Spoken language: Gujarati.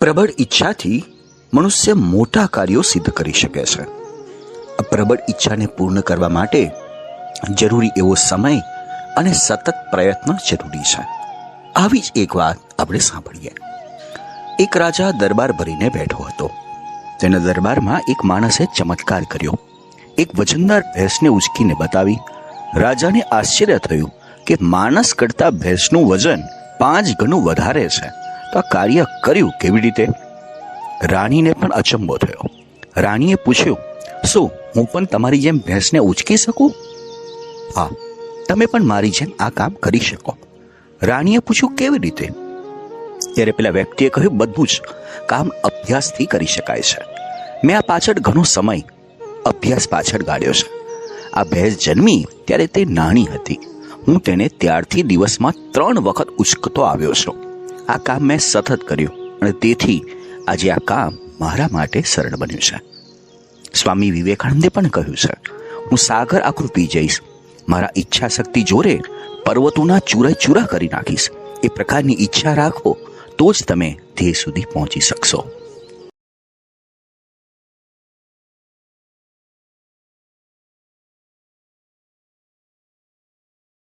પ્રબળ ઈચ્છાથી મનુષ્ય મોટા કાર્યો સિદ્ધ કરી શકે છે. પ્રબળ ઈચ્છાને પૂર્ણ કરવા માટે જરૂરી એવો સમય અને સતત પ્રયત્ન જરૂરી છે. આવી જ એક વાત આપણે સાંભળીએ. એક રાજા દરબાર ભરીને બેઠો હતો. તેના દરબારમાં એક માણસે ચમત્કાર કર્યો. એક વજનદાર ભેંસને ઉચકીને બતાવી. રાજાને આશ્ચર્ય થયું કે માણસ કરતા ભેંસનું વજન 5 ગણું વધારે છે, તો આ કાર્ય કર્યું કેવી રીતે? રાણીને પણ અચંબો થયો. રાણીએ પૂછ્યું, શું હું પણ તમારી જેમ ભેંસને ઉચકી શકું? હા, તમે પણ મારી જેમ આ કામ કરી શકો. રાણીએ પૂછ્યું, કેવી રીતે? ત્યારે પેલા વ્યક્તિએ કહ્યું, બધું જ કામ અભ્યાસથી કરી શકાય છે. મેં આ પાછળ ઘણો સમય અભ્યાસ પાછળ ગાળ્યો છે. આ ભેંસ જન્મી ત્યારે તે નાની હતી. હું તેને ત્યારથી દિવસમાં 3 વખત ઉચકતો આવ્યો છું. આ કામ મેં સતત કર્યું અને તેથી આજે આ કામ મારા માટે સરળ બન્યું છે. સ્વામી વિવેકાનંદે પણ કહ્યું છે, હું સાગર આખું પી જઈશ, મારા ઈચ્છા શક્તિ જોરે પર્વતોના ચૂરા ચૂરા કરી નાખીશ. એ પ્રકારની ઈચ્છા રાખો તો જ તમે ધ્યેય સુધી પહોંચી શકશો.